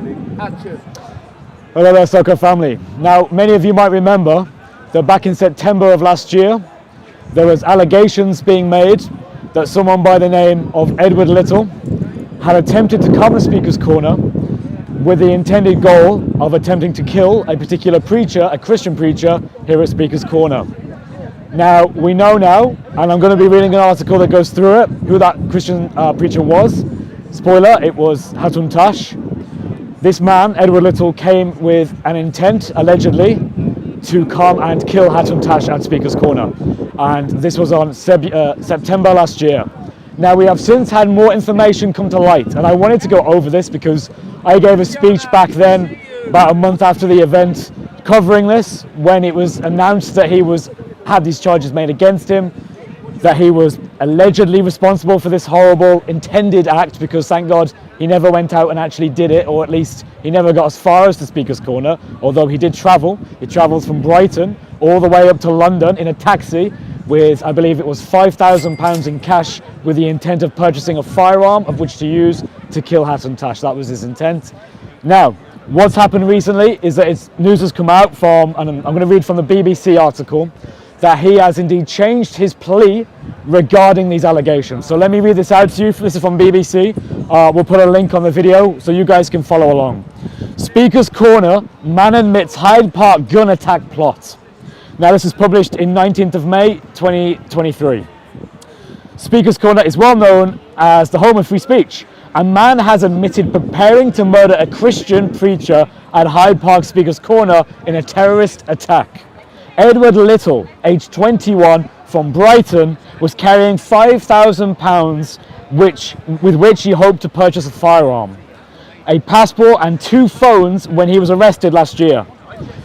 family, Hatun. Hello there, soccer family. Now, many of you might remember that back in September of last year, there was allegations being made that someone by the name of Edward Little had attempted to come to Speaker's Corner with the intended goal of attempting to kill a particular preacher, a Christian preacher, here at Speaker's Corner. Now, we know now, and I'm going to be reading an article that goes through it, who that Christian preacher was. Spoiler, it was Hatun Tash. This man, Edward Little, came with an intent, allegedly, to come and kill Hatun Tash at Speaker's Corner. And this was on September last year. Now, we have since had more information come to light, and I wanted to go over this because I gave a speech back then, about a month after the event, covering this, when it was announced that he had these charges made against him, that he was allegedly responsible for this horrible intended act, because thank God he never went out and actually did it, or at least he never got as far as the Speaker's Corner, although he did travel. He travels from Brighton all the way up to London in a taxi with, I believe it was £5,000 in cash, with the intent of purchasing a firearm of which to use to kill Hatun Tash. That was his intent. Now, what's happened recently is that news has come out from, and I'm going to read from the BBC article, that he has indeed changed his plea regarding these allegations. So let me read this out to you. This is from BBC. We'll put a link on the video so you guys can follow along. Speaker's Corner, man admits Hyde Park gun attack plot. Now, this is published in 19th of May 2023. Speaker's Corner is well known as the home of free speech. A man has admitted preparing to murder a Christian preacher at Hyde Park Speaker's Corner in a terrorist attack. Edward Little, aged 21, from Brighton, was carrying £5,000 with which he hoped to purchase a firearm, a passport and 2 phones when he was arrested last year.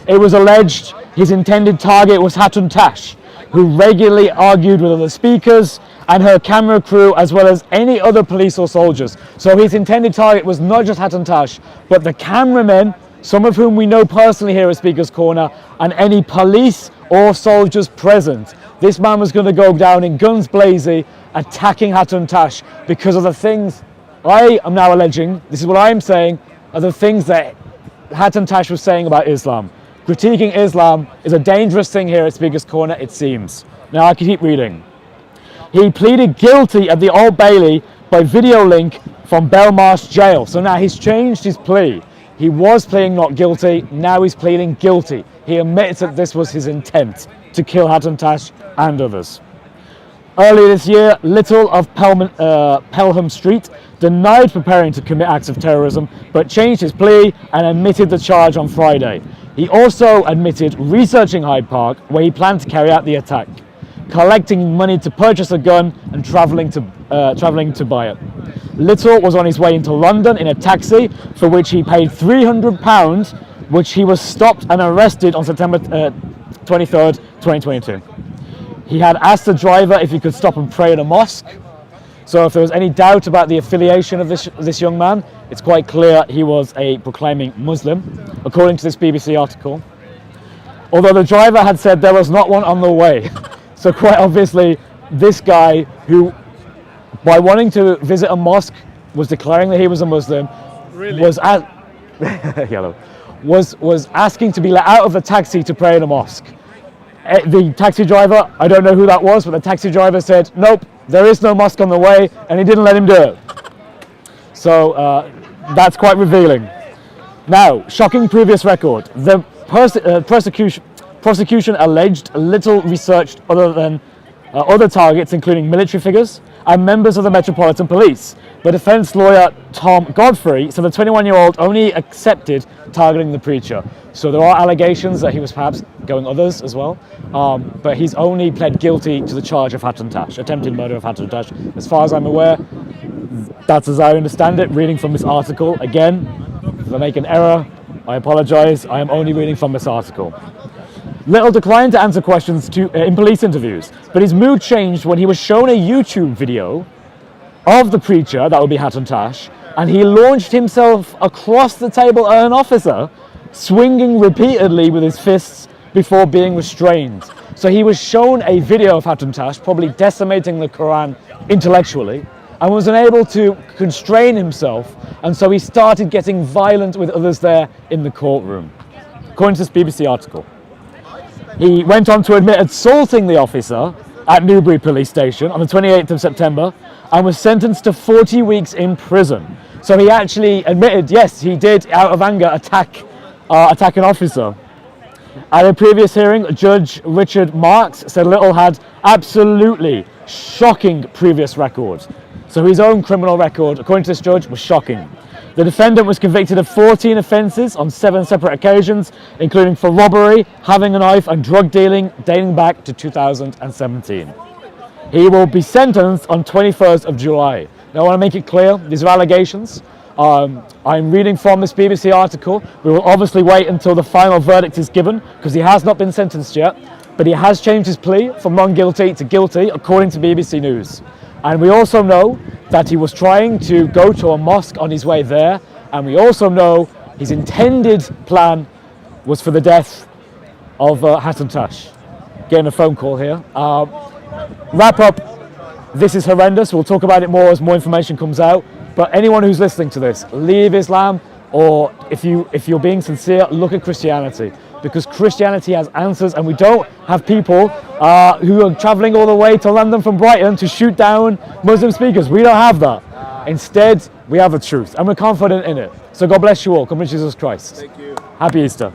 It was alleged his intended target was Hatun Tash, who regularly argued with other speakers and her camera crew, as well as any other police or soldiers. So his intended target was not just Hatun Tash, but the cameramen, some of whom we know personally here at Speaker's Corner, and any police or soldiers present. This man was going to go down in guns blazing, attacking Hatun Tash because of the things I am now alleging, this is what I am saying, are the things that Hatun Tash was saying about Islam. Critiquing Islam is a dangerous thing here at Speaker's Corner, it seems. Now I can keep reading. He pleaded guilty at the Old Bailey by video link from Belmarsh Jail. So now he's changed his plea. He was pleading not guilty, now he's pleading guilty. He admits that this was his intent, to kill Hatun Tash and others. Earlier this year, Little of Pelham Street denied preparing to commit acts of terrorism, but changed his plea and admitted the charge on Friday. He also admitted researching Hyde Park, where he planned to carry out the attack, collecting money to purchase a gun and travelling to buy it. Little was on his way into London in a taxi, for which he paid £300, which he was stopped and arrested on September 23rd, 2022. He had asked the driver if he could stop and pray in a mosque. So if there was any doubt about the affiliation of this young man, it's quite clear he was a proclaiming Muslim, according to this BBC article. Although the driver had said there was not one on the way. So quite obviously, this guy who, by wanting to visit a mosque, was declaring that he was a Muslim, Really? was asking to be let out of the taxi to pray in a mosque. The taxi driver, I don't know who that was, but the taxi driver said, nope, there is no mosque on the way, and he didn't let him do it. So that's quite revealing. Now, shocking previous record. The prosecution alleged Little researched other targets, including military figures and members of the Metropolitan Police. The defense lawyer Tom Godfrey said the 21-year-old only accepted targeting the preacher. So there are allegations that he was perhaps going others as well, but he's only pled guilty to the charge of Hatun Tash, attempted murder of Hatun Tash. As far as I'm aware, that's as I understand it, reading from this article. Again, if I make an error, I apologize. I am only reading from this article. Little declined to answer questions in police interviews, but his mood changed when he was shown a YouTube video of the preacher, that would be Hatun Tash, and he launched himself across the table at an officer, swinging repeatedly with his fists before being restrained. So he was shown a video of Hatun Tash, probably decimating the Quran intellectually, and was unable to constrain himself, and so he started getting violent with others there in the courtroom, according to this BBC article. He went on to admit assaulting the officer at Newbury Police Station on the 28th of September and was sentenced to 40 weeks in prison. So he actually admitted, yes, he did, out of anger, attack an officer. At a previous hearing, Judge Richard Marks said Little had absolutely shocking previous records. So his own criminal record, according to this judge, was shocking. The defendant was convicted of 14 offences on 7 separate occasions, including for robbery, having a knife and drug dealing dating back to 2017. He will be sentenced on 21st of July. Now I want to make it clear, these are allegations. I'm reading from this BBC article. We will obviously wait until the final verdict is given because he has not been sentenced yet, but he has changed his plea from non-guilty to guilty according to BBC News. And we also know that he was trying to go to a mosque on his way there, and we also know his intended plan was for the death of Hatun Tash. Getting a phone call here. Wrap up, this is horrendous. We'll talk about it more as more information comes out. But anyone who's listening to this, leave Islam, or if you're being sincere, look at Christianity. Because Christianity has answers, and we don't have people who are traveling all the way to London from Brighton to shoot down Muslim speakers. We don't have that. Instead, we have the truth, and we're confident in it. So God bless you all. Come to Jesus Christ. Thank you. Happy Easter.